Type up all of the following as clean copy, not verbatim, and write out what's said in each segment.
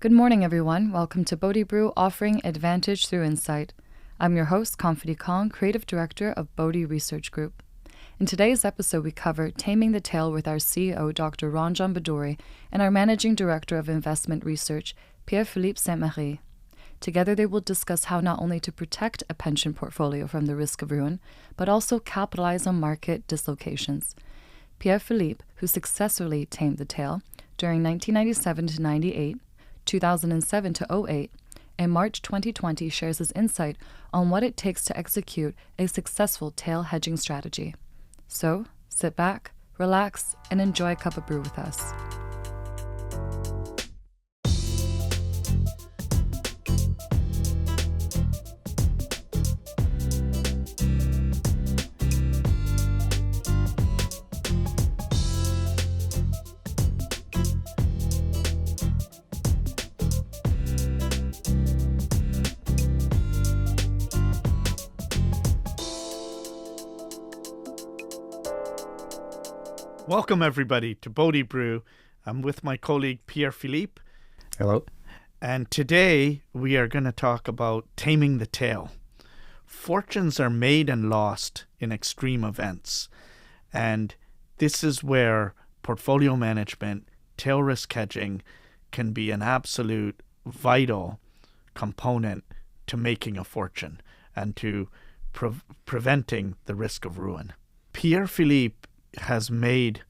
Good morning, everyone. Welcome to BodhiBrew, offering advantage through insight. I'm your host, Confidi Kong, Creative Director of Bodhi Research Group. In today's episode, we cover Taming the Tail with our CEO, Dr. Ranjan Bhaduri, and our Managing Director of Investment Research, Pierre-Philippe Sainte-Marie. Together, they will discuss how not only to protect a pension portfolio from the risk of ruin, but also capitalize on market dislocations. Pierre-Philippe, who successfully tamed the tail during 1997 to 98, 2007 to 08, and March 2020 shares his insight on what it takes to execute a successful tail hedging strategy. So, sit back, relax, and enjoy a cup of brew with us. Welcome, everybody, to BodhiBrew. I'm with my colleague Pierre-Philippe. Hello. And today we are going to talk about taming the tail. Fortunes are made and lost in extreme events. And this is where portfolio management, tail risk hedging can be an absolute vital component to making a fortune and to preventing the risk of ruin. Pierre-Philippe has made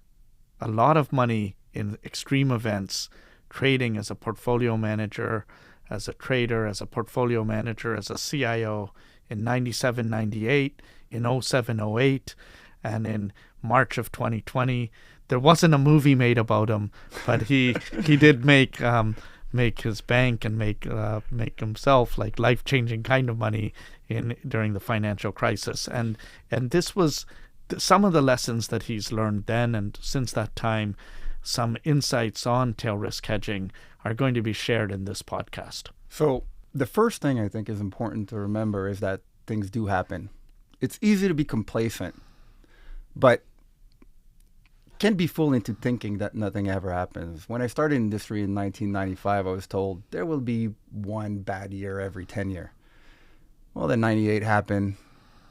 a lot of money in extreme events, trading as a portfolio manager, as a trader, as a portfolio manager, as a CIO in 97, 98, in 07, 08, and in March of 2020. There wasn't a movie made about him, but he did make his bank and make himself like life-changing kind of money during the financial crisis. And this was some of the lessons that he's learned then, and since that time, some insights on tail risk hedging are going to be shared in this podcast. So the first thing I think is important to remember is that things do happen. It's easy to be complacent, but can be fooled into thinking that nothing ever happens. When I started in industry in 1995, I was told there will be one bad year every 10 years. Well, then 98 happened.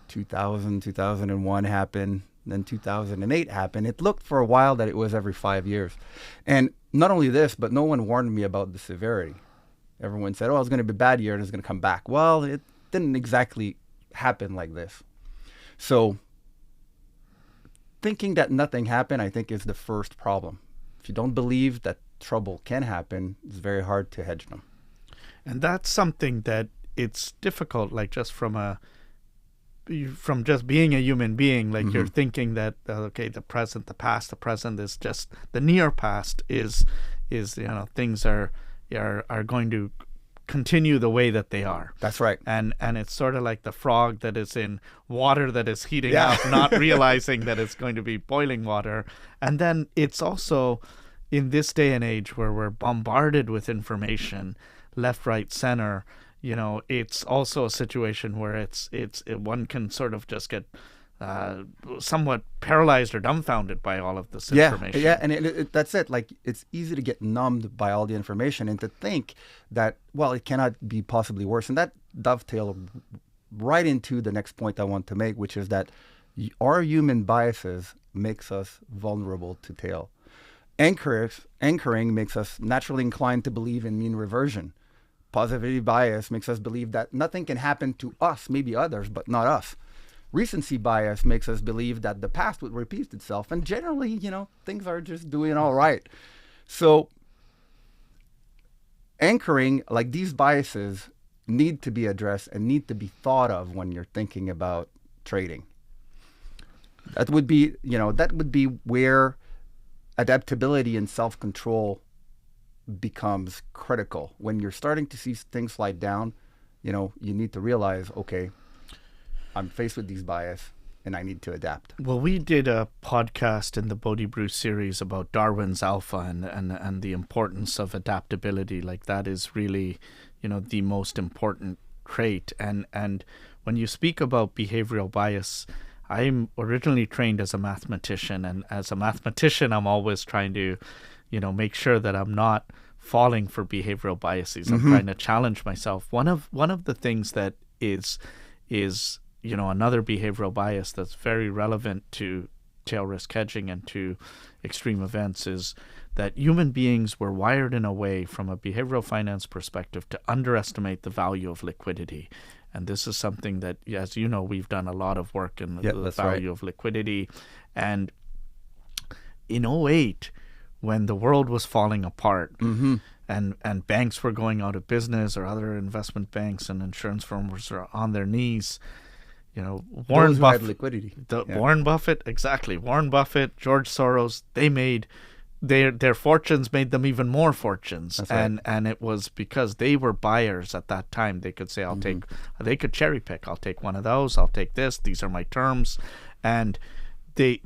2000, 2001 happened, then 2008 happened. It looked for a while that it was every 5 years. And not only this, but no one warned me about the severity. Everyone said, oh, it's going to be a bad year and it's going to come back. Well, it didn't exactly happen like this. So thinking that nothing happened, I think, is the first problem. If you don't believe that trouble can happen, it's very hard to hedge them. And that's something that it's difficult, like just from just being a human being, like you're thinking that, okay, the present, the past, the present is just, the near past is things are going to continue the way that they are. That's right. And it's sort of like the frog that is in water that is heating up, not realizing that it's going to be boiling water. And then it's also in this day and age where we're bombarded with information, left, right, center. It's also a situation where one can sort of just get somewhat paralyzed or dumbfounded by all of this information. Yeah, and that's it. Like, it's easy to get numbed by all the information and to think that, well, it cannot be possibly worse. And that dovetails right into the next point I want to make, which is that our human biases makes us vulnerable to tail. Anchoring makes us naturally inclined to believe in mean reversion. Positivity bias makes us believe that nothing can happen to us, maybe others, but not us. Recency bias makes us believe that the past would repeat itself. And generally, things are just doing all right. So anchoring, like these biases, need to be addressed and need to be thought of when you're thinking about trading. That would be where adaptability and self-control becomes critical. When you're starting to see things slide down, you need to realize, okay, I'm faced with these bias and I need to adapt. Well, we did a podcast in the BodhiBrew series about Darwin's alpha and the importance of adaptability. Like, that is really, the most important trait. And when you speak about behavioral bias, I'm originally trained as a mathematician, and as a mathematician, I'm always trying to, make sure that I'm not falling for behavioral biases. I'm trying to challenge myself. One of the things that is another behavioral bias that's very relevant to tail risk hedging and to extreme events is that human beings were wired in a way from a behavioral finance perspective to underestimate the value of liquidity. And this is something that, as you know, we've done a lot of work in the value of liquidity. And in '08, when the world was falling apart and banks were going out of business, or other investment banks and insurance firms were on their knees, Warren Buffett, liquidity. Warren Buffett, exactly. Warren Buffett, George Soros, they made their fortunes made them even more fortunes. That's right. And it was because they were buyers at that time. They could say, they could cherry pick. I'll take one of those. I'll take this. These are my terms. And they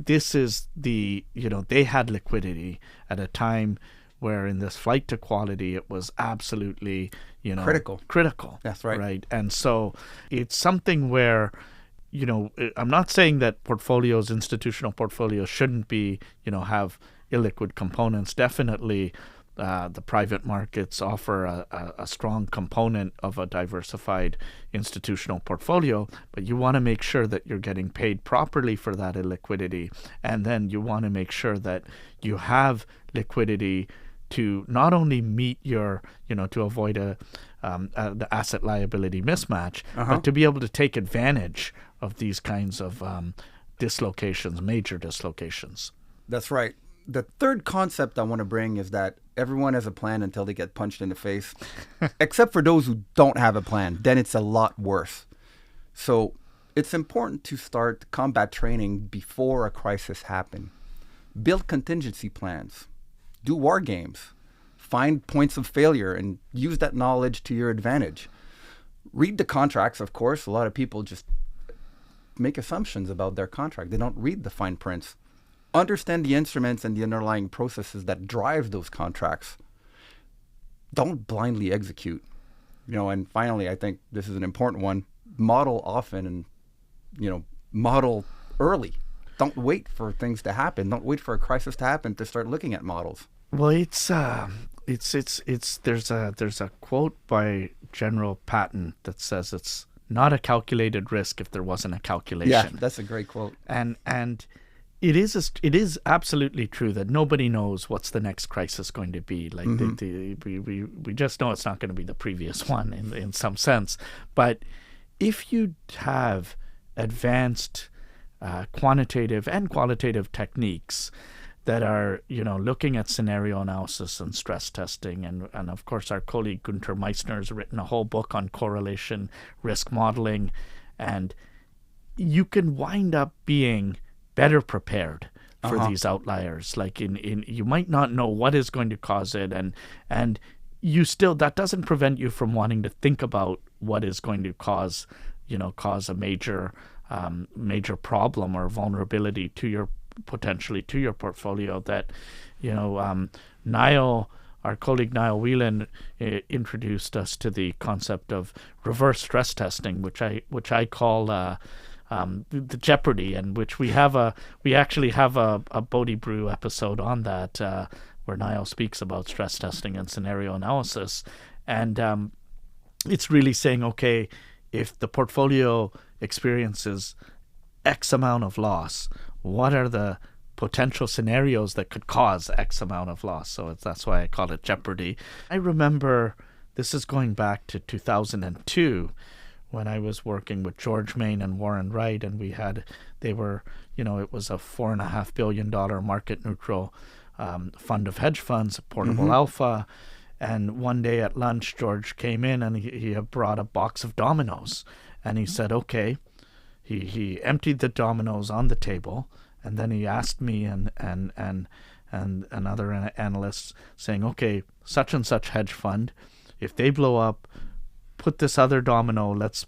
had liquidity at a time where in this flight to quality, it was absolutely, critical. That's right. Right. And so it's something where, I'm not saying that institutional portfolios shouldn't be, have illiquid components. Definitely, the private markets offer a strong component of a diversified institutional portfolio, but you want to make sure that you're getting paid properly for that illiquidity. And then you want to make sure that you have liquidity to not only meet your, to avoid the asset liability mismatch, but to be able to take advantage of these kinds of dislocations, major dislocations. That's right. The third concept I want to bring is that everyone has a plan until they get punched in the face, except for those who don't have a plan. Then it's a lot worse. So it's important to start combat training before a crisis happens. Build contingency plans. Do war games. Find points of failure and use that knowledge to your advantage. Read the contracts, of course. A lot of people just make assumptions about their contract. They don't read the fine prints. Understand the instruments and the underlying processes that drive those contracts. Don't blindly execute. And finally, I think this is an important one. Model often and, model early. Don't wait for things to happen. Don't wait for a crisis to happen to start looking at models. Well, there's a quote by General Patton that says it's not a calculated risk if there wasn't a calculation. Yeah, that's a great quote. And it is absolutely true that nobody knows what's the next crisis going to be. Like we just know it's not going to be the previous one in some sense. But if you have advanced quantitative and qualitative techniques that are, looking at scenario analysis and stress testing, and of course our colleague Günter Meissner has written a whole book on correlation risk modeling, and you can wind up being better prepared for these outliers. Like you might not know what is going to cause it, and you still, that doesn't prevent you from wanting to think about what is going to cause a major problem or vulnerability potentially to your portfolio. That our colleague Niall Whelan introduced us to the concept of reverse stress testing, which I call the Jeopardy, and which we actually have a BodhiBrew episode on that where Niall speaks about stress testing and scenario analysis, and it's really saying, okay, if the portfolio experiences X amount of loss, what are the potential scenarios that could cause X amount of loss? So that's why I call it Jeopardy. I remember, this is going back to 2002, when I was working with George Main and Warren Wright, and it was a $4.5 billion market neutral fund of hedge funds, Portable Alpha. And one day at lunch, George came in and he had brought a box of dominoes, and he said, okay, he emptied the dominoes on the table, and then he asked me and another analyst, saying, okay, such and such hedge fund, if they blow up, put this other domino, let's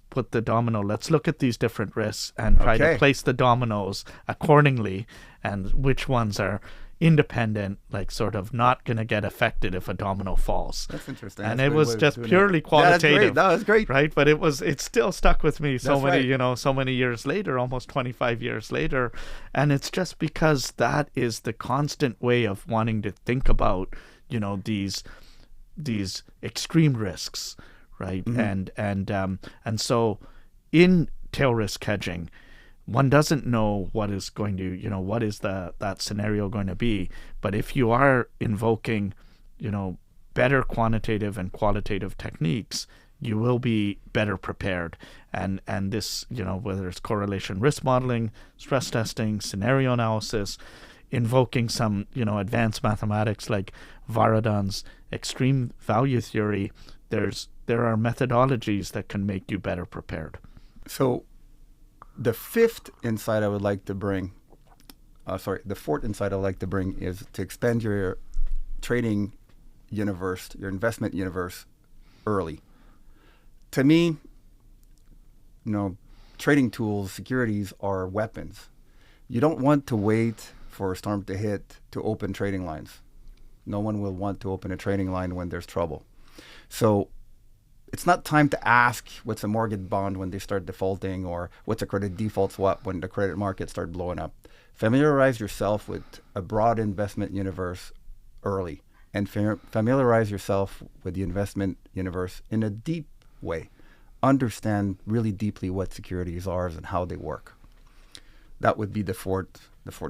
look at these different risks and try to place the dominoes accordingly, and which ones are independent, like sort of not going to get affected if a domino falls. That's interesting. And it was just purely qualitative. Yeah, that's great. Right? But it still stuck with me so many years later, almost 25 years later. And it's just because that is the constant way of wanting to think about, these these extreme risks, right? And so in tail risk hedging, one doesn't know what is going to, what is that scenario going to be. But if you are invoking, better quantitative and qualitative techniques, you will be better prepared. And this, whether it's correlation risk modeling, stress testing, scenario analysis, invoking some, advanced mathematics like Varadhan's extreme value theory, there are methodologies that can make you better prepared. So the fourth insight I would like to bring is to expand your trading universe, your investment universe early. To me, trading tools, securities are weapons. You don't want to wait for a storm to hit to open trading lines. No one will want to open a trading line when there's trouble. So it's not time to ask what's a mortgage bond when they start defaulting, or what's a credit default swap when the credit market start blowing up. Familiarize yourself with a broad investment universe early, and familiarize yourself with the investment universe in a deep way. Understand really deeply what securities are and how they work. That would be the fourth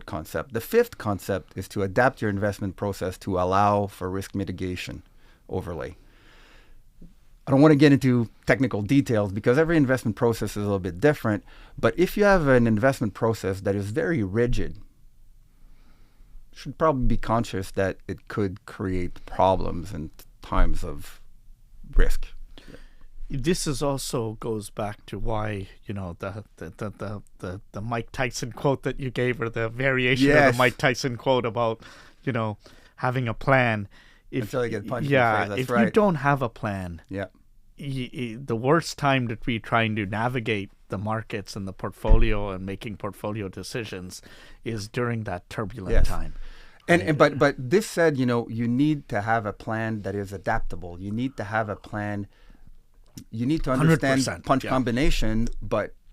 concept. The fifth concept is to adapt your investment process to allow for risk mitigation overlay. I don't want to get into technical details because every investment process is a little bit different, but if you have an investment process that is very rigid, you should probably be conscious that it could create problems in times of risk. This is also goes back to why, the Mike Tyson quote that you gave, or the variation of the Mike Tyson quote about, having a plan. Until you get punched in the face, that's right. You don't have a plan, yeah, the worst time to be trying to navigate the markets and the portfolio and making portfolio decisions is during that turbulent time. But this said, you need to have a plan that is adaptable. You need to have a plan. You need to understand punch combination,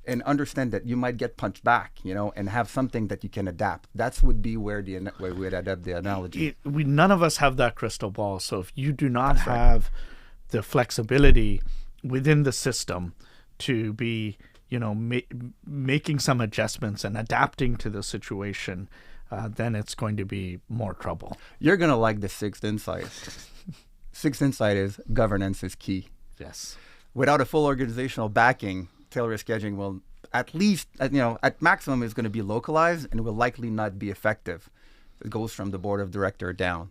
and understand that you might get punched back, and have something that you can adapt. That would be where we'd adapt the analogy. None of us have that crystal ball. So if you do not have the flexibility within the system to be, making some adjustments and adapting to the situation, then it's going to be more trouble. You're going to like the sixth insight. Sixth insight is governance is key. Yes. Without a full organizational backing, tail risk hedging will at maximum is going to be localized and will likely not be effective. It goes from the board of director down.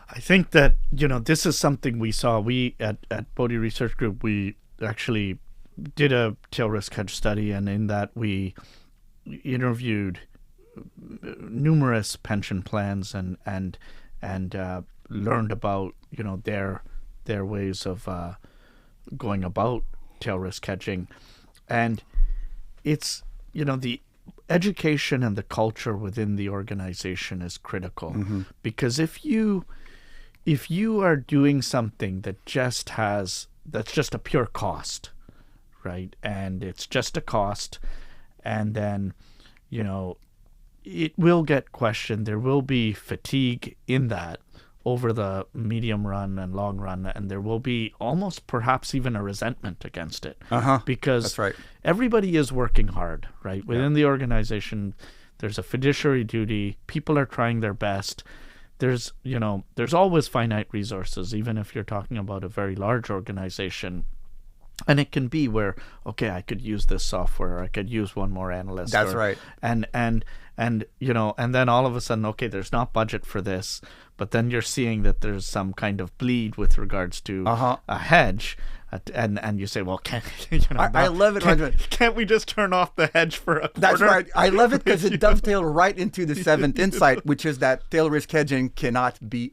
I think that, this is something we saw. We at Bodhi Research Group, we actually did a tail risk hedge study, and in that we interviewed numerous pension plans and learned about, their ways of going about tail risk hedging. And it's, the education and the culture within the organization is critical. Because if you are doing something that's just a pure cost, right? And it's just a cost, and then, it will get questioned. There will be fatigue in that over the medium run and long run, and there will be almost perhaps even a resentment against it. Because that's right. Everybody is working hard, right? Within the organization, there's a fiduciary duty. People are trying their best. There's always finite resources, even if you're talking about a very large organization. And it can be where, okay, I could use this software, or I could use one more analyst. That's right. And then all of a sudden, okay, there's not budget for this, but then you're seeing that there's some kind of bleed with regards to a hedge, and you say, well, I love it. Can't we just turn off the hedge for a quarter? That's right. I love it because it dovetails right into the seventh insight, which is that tail risk hedging cannot be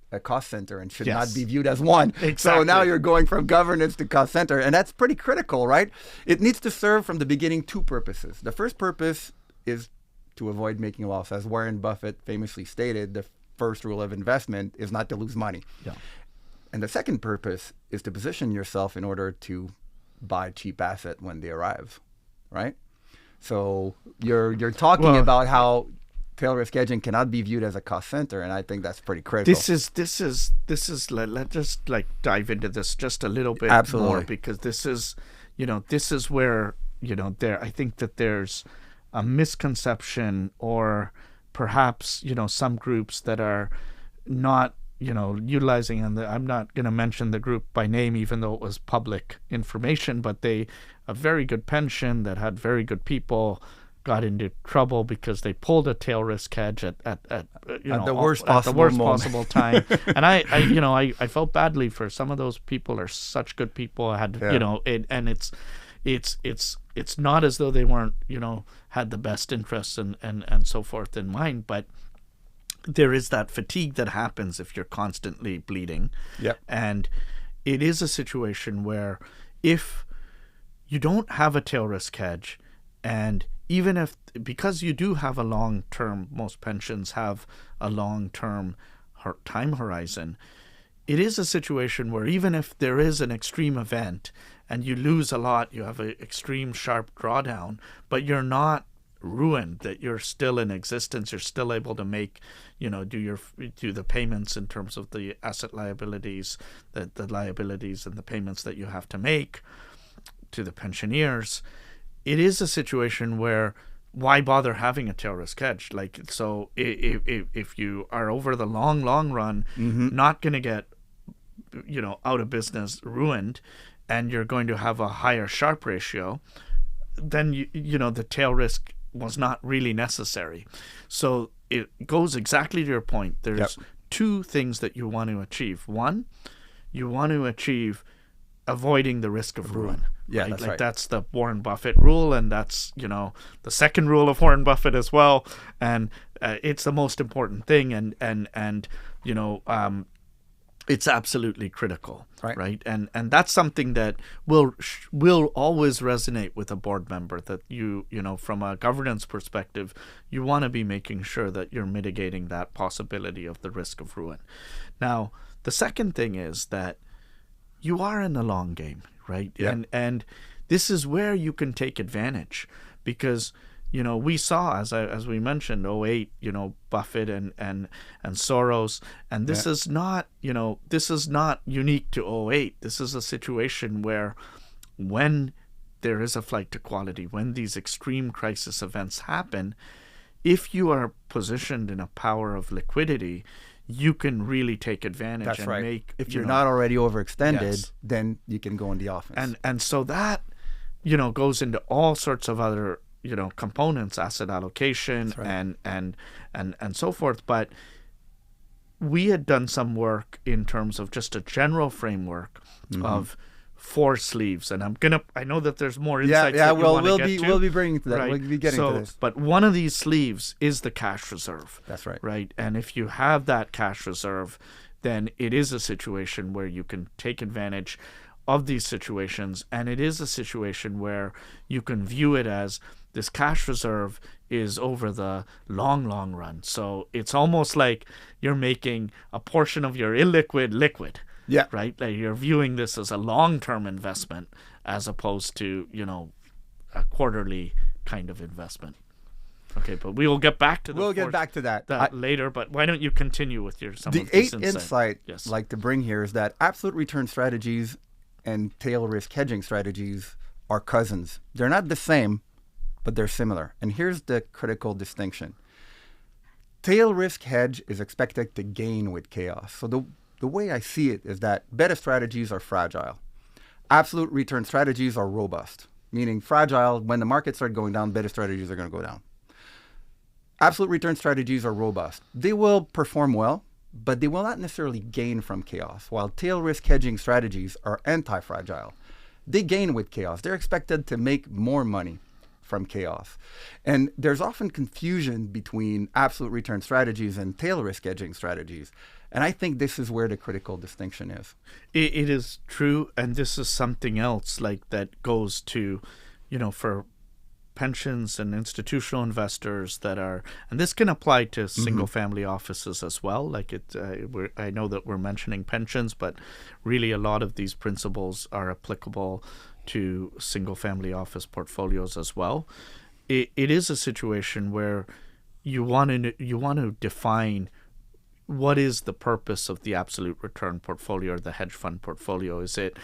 a cost center and should not be viewed as one. Exactly. So now you're going from governance to cost center, and that's pretty critical, right? It needs to serve from the beginning two purposes. The first purpose is to avoid making a loss. As Warren Buffett famously stated, the first rule of investment is not to lose money. Yeah. And the second purpose is to position yourself in order to buy cheap asset when they arrive, right? So you're talking about how tail risk hedging cannot be viewed as a cost center, and I think that's pretty critical. Let's just like dive into this just a little bit Absolutely. more, because this is where, I think that there's a misconception, or perhaps, some groups that are not, utilizing, and I'm not going to mention the group by name, even though it was public information, but a very good pension that had very good people got into trouble because they pulled a tail risk hedge at the worst possible time. And I felt badly for some of those people. Are such good people. And it's not as though they weren't, had the best interests and so forth in mind, but there is that fatigue that happens if you're constantly bleeding. Yep. And it is a situation where if you don't have a tail risk hedge, and even if, because you do have a long-term, most pensions have a long-term time horizon, it is a situation where even if there is an extreme event and you lose a lot, you have an extreme sharp drawdown, but you're not ruined, that you're still in existence, you're still able to make, do the payments in terms of the asset liabilities, the liabilities and the payments that you have to make to the pensioners. It is a situation where why bother having a tail risk hedge? Like, so if you are over the long run, not going to get, out of business, ruined, and you're going to have a higher Sharpe ratio, then the tail risk was not really necessary. So it goes exactly to your point. There's two things that you want to achieve. One, you want to achieve avoiding the risk of ruin. Yeah, right? that's like right. That's the Warren Buffett rule, and that's the second rule of Warren Buffett as well. And it's the most important thing, and it's absolutely critical, right? And that's something that will always resonate with a board member, that from a governance perspective, you want to be making sure that you're mitigating that possibility of the risk of ruin. Now, the second thing is that you are in the long game, right? Yeah. And this is where you can take advantage, because we saw, as we mentioned, 2008, Buffett and Soros, and this is not unique to 2008. This is a situation where, when there is a flight to quality, when these extreme crisis events happen, if you are positioned in a power of liquidity, you can really take advantage. That's and right. make, if you're not already overextended, Yes. then you can go on the offense. And so that goes into all sorts of other components, asset allocation, right. and so forth. But we had done some work in terms of just a general framework of 4 sleeves, and I know that there's more insights. We'll be bringing to that. Right. We'll be getting to this. But one of these sleeves is the cash reserve. That's right. Right, and if you have that cash reserve, then it is a situation where you can take advantage of these situations, and it is a situation where you can view it as this cash reserve is over the long run. So it's almost like you're making a portion of your illiquid liquid. Yeah. Right? Like you're viewing this as a long-term investment as opposed to, a quarterly kind of investment. Okay, but we will get back to that later, but why don't you continue with some of these insight Yes. I'd like to bring here is that absolute return strategies and tail risk hedging strategies are cousins. They're not the same, but they're similar. And here's the critical distinction. Tail risk hedge is expected to gain with chaos. So the way I see it is that beta strategies are fragile. Absolute return strategies are robust, meaning fragile. When the markets start going down, beta strategies are going to go down. Absolute return strategies are robust. They will perform well, but they will not necessarily gain from chaos, while tail risk hedging strategies are anti-fragile. They gain with chaos. They're expected to make more money from chaos. And there's often confusion between absolute return strategies and tail risk hedging strategies. And I think this is where the critical distinction is. It is true, and this is something else like that goes to, for pensions and institutional investors that are, and this can apply to single family offices as well. Like I know that we're mentioning pensions, but really a lot of these principles are applicable to single family office portfolios as well. It is a situation where, you want to define what is the purpose of the absolute return portfolio or the hedge fund portfolio. Is it,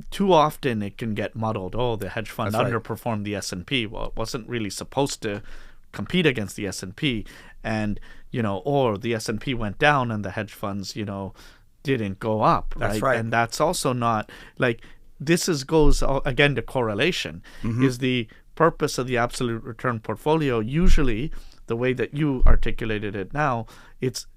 too often it can get muddled. Oh, the hedge fund That's right. underperformed the S&P. Well, it wasn't really supposed to compete against the S&P, and or the S&P went down and the hedge funds didn't go up. That's right. And that's also not like, goes again to correlation. Is the purpose of the absolute return portfolio usually, the way that you articulated it now, it's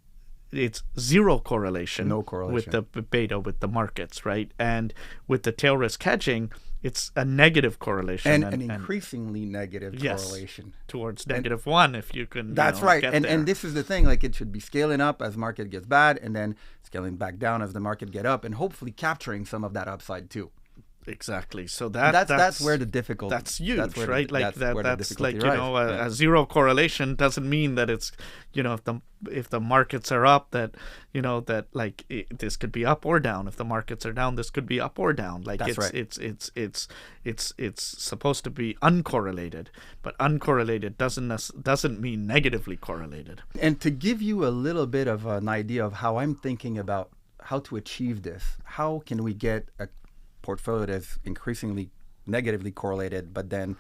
zero correlation, No correlation, with the beta, with the markets, right? And with the tail risk hedging, it's a negative correlation, and increasingly negative correlation towards -1 if you can. That's right. Get And there. this is the thing, like, it should be scaling up as market gets bad, and then scaling back down as the market get up, and hopefully capturing some of that upside too. Exactly. So that's where the difficulty. That's huge, that's where right? The, Like that's where the that's like difficulty a zero correlation doesn't mean that it's if the markets are up, that this could be up or down. If the markets are down, this could be up or down. Like That's right. it's supposed to be uncorrelated, but uncorrelated doesn't mean negatively correlated. And to give you a little bit of an idea of how I'm thinking about how to achieve this, how can we get a portfolio that's increasingly negatively correlated, but then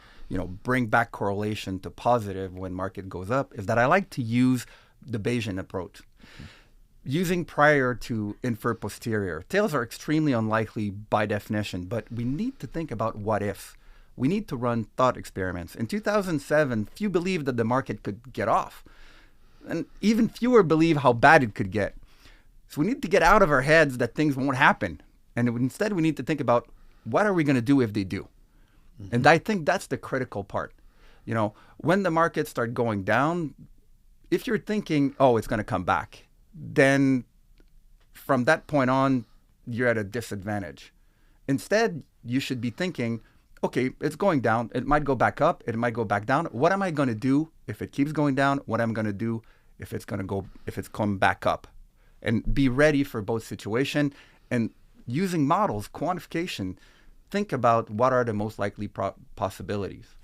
bring back correlation to positive when market goes up, is that I like to use the Bayesian approach. Using prior to infer posterior. Tails are extremely unlikely by definition, but we need to think about what if. We need to run thought experiments. In 2007, few believed that the market could get off, and even fewer believe how bad it could get. So we need to get out of our heads that things won't happen. And instead, we need to think about, what are we going to do if they do? And I think that's the critical part. When the markets start going down, if you're thinking, oh, it's going to come back, then from that point on, you're at a disadvantage. Instead, you should be thinking, okay, it's going down. It might go back up. It might go back down. What am I going to do if it keeps going down? What am I going to do if it's coming back up? And be ready for both situation. And using models, quantification, think about what are the most likely possibilities.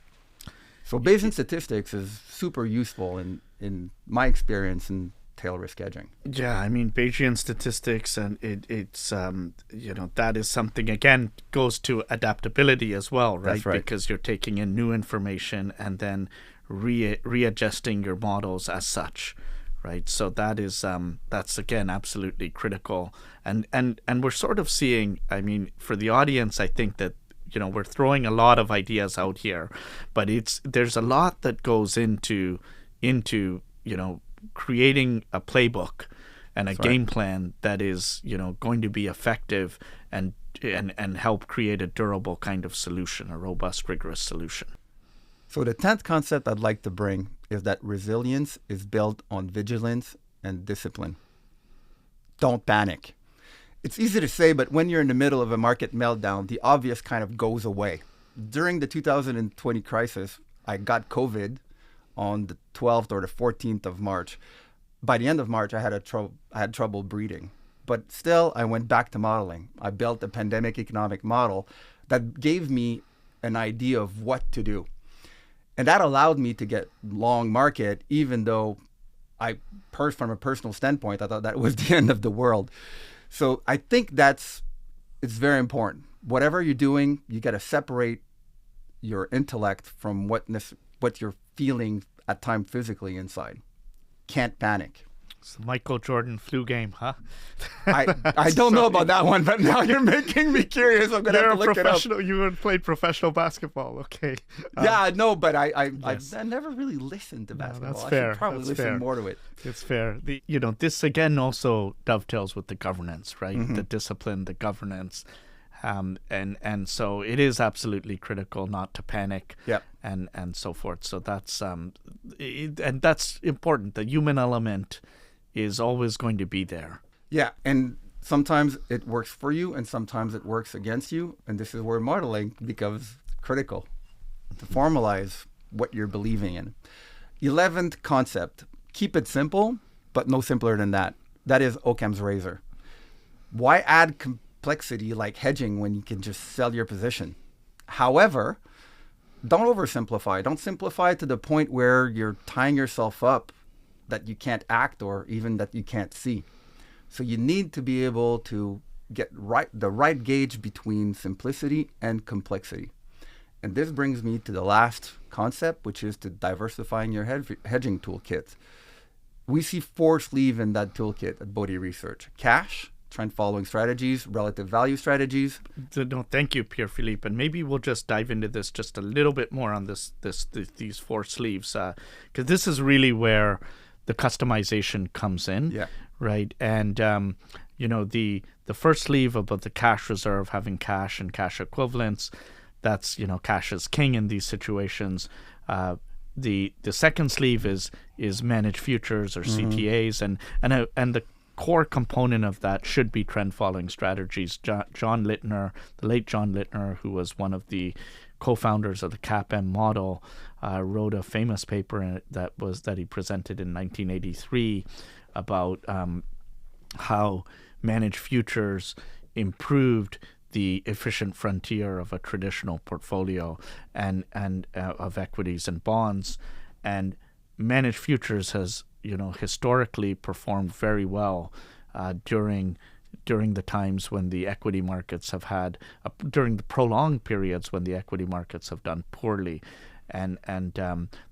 So Bayesian statistics is super useful in my experience in tail risk hedging. Yeah, I mean, Bayesian statistics, and it's that is something, again, goes to adaptability as well, right? That's right. Because you're taking in new information and then readjusting your models as such. Right, so that's again absolutely critical, and we're sort of seeing. I mean, for the audience, I think that we're throwing a lot of ideas out here, but there's a lot that goes into creating a playbook and a game plan that is going to be effective and help create a durable kind of solution, a robust, rigorous solution. So the 10th concept I'd like to bring is that resilience is built on vigilance and discipline. Don't panic. It's easy to say, but when you're in the middle of a market meltdown, the obvious kind of goes away. During the 2020 crisis, I got COVID on the 12th or the 14th of March. By the end of March, I had trouble breathing. But still, I went back to modeling. I built a pandemic economic model that gave me an idea of what to do. And that allowed me to get long market, even though from a personal standpoint, I thought that was the end of the world. So I think it's very important. Whatever you're doing, you got to separate your intellect from what you're feeling at time physically inside. Can't panic. It's the Michael Jordan flu game, huh? I don't know about that one, but now you're making me curious. I'm going to have to look it up. You played professional basketball, okay. Yeah, no, but I never really listened to basketball. That's fair. I should probably listen more to it. It's fair. This again also dovetails with the governance, right? Mm-hmm. The discipline, the governance. And so it is absolutely critical not to panic. Yep. And so forth. So that's and that's important. The human element is always going to be there. Yeah, and sometimes it works for you and sometimes it works against you. And this is where modeling becomes critical to formalize what you're believing in. 11th concept, keep it simple, but no simpler than that. That is Occam's razor. Why add complexity like hedging when you can just sell your position? However, don't oversimplify. Don't simplify to the point where you're tying yourself up that you can't act or even that you can't see. So you need to be able to get the right gauge between simplicity and complexity. And this brings me to the last concept, which is to diversifying your hedging toolkit. We see 4 sleeves in that toolkit at Bodhi Research: cash, trend following strategies, relative value strategies. No, thank you, Pierre-Philippe. And maybe we'll just dive into this just a little bit more on these 4 sleeves, because this is really where the customization comes in. Yeah. Right. And, the first sleeve about the cash reserve, having cash and cash equivalents, that's, cash is king in these situations. The second sleeve is managed futures or CTAs, and the core component of that should be trend following strategies. John Littner, the late John Littner, who was one of the co-founders of the CAPM model, wrote a famous paper that he presented in 1983 about how managed futures improved the efficient frontier of a traditional portfolio and of equities and bonds. And managed futures has historically performed very well during the times when the equity markets have had during the prolonged periods when the equity markets have done poorly. And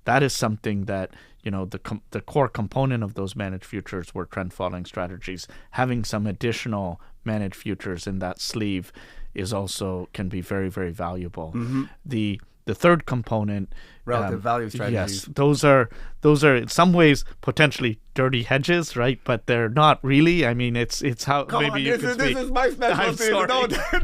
that is something that the core component of those managed futures were trend following strategies. Having some additional managed futures in that sleeve can be very, very valuable. Mm-hmm. The third component, relative value strategies. Yes, those are in some ways potentially dirty hedges, right? But they're not really. I mean, it's how Come maybe on, you can speak. This is my specialty. Sorry.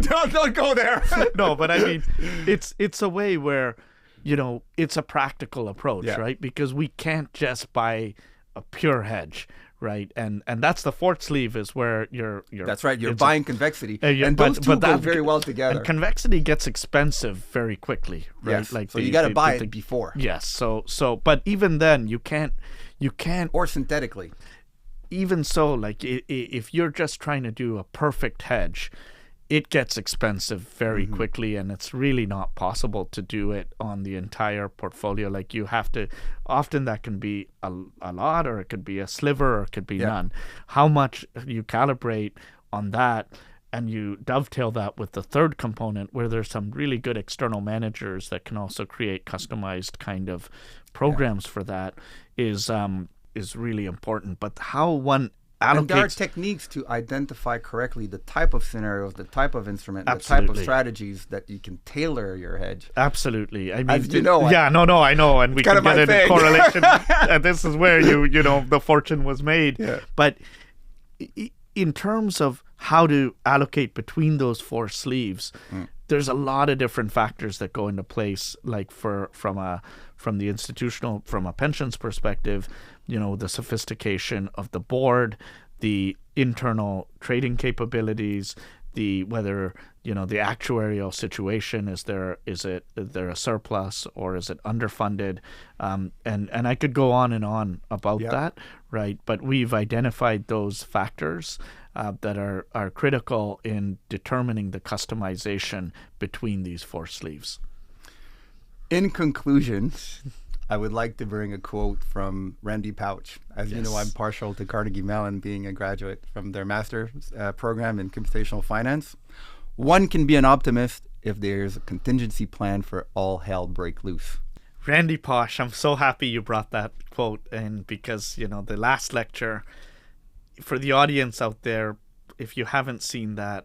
Don't go there. No, but I mean, it's a way where it's a practical approach, Yeah. right? Because we can't just buy a pure hedge. Right, and that's the fourth sleeve is where you're. That's right. You're buying convexity, yeah, and those two go very well together. And convexity gets expensive very quickly, right? Yes. So you got to buy it before. Yes. So, but even then, you can't. Or synthetically. Even so, like if you're just trying to do a perfect hedge, it gets expensive very quickly, and it's really not possible to do it on the entire portfolio. Like you have to, often that can be a lot, or it could be a sliver, or it could be none. How much you calibrate on that, and you dovetail that with the third component, where there's some really good external managers that can also create customized kind of programs for that, is really important. But how one and there are techniques to identify correctly the type of scenarios, the type of instrument, Absolutely. the type of strategies that you can tailor your hedge. Absolutely. I mean, As you know, I know, and we can get into correlation. And this is where the fortune was made. Yeah. But in terms of how to allocate between those 4 sleeves, there's a lot of different factors that go into place. Like from a pensions perspective, the sophistication of the board, the internal trading capabilities, whether the actuarial situation, is there a surplus or is it underfunded, and I could go on and on about that, right? But we've identified those factors that are critical in determining the customization between these 4 sleeves. In conclusion, I would like to bring a quote from Randy Pouch. As you know, I'm partial to Carnegie Mellon, being a graduate from their master's program in computational finance. One can be an optimist if there's a contingency plan for all hell break loose. Randy Posh, I'm so happy you brought that quote in, because, the last lecture, for the audience out there, if you haven't seen that,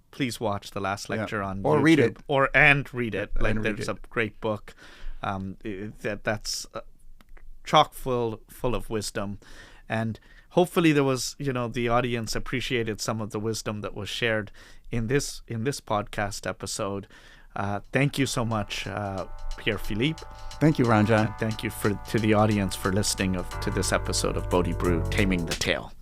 please watch the last lecture on or YouTube. read it. And read it. There's a great book. That's chock full of wisdom, and hopefully there was the audience appreciated some of the wisdom that was shared in this podcast episode. Thank you so much, Pierre-Philippe. Thank you, Ranjan. And thank you to the audience for listening to this episode of BodhiBrew, Taming the Tail.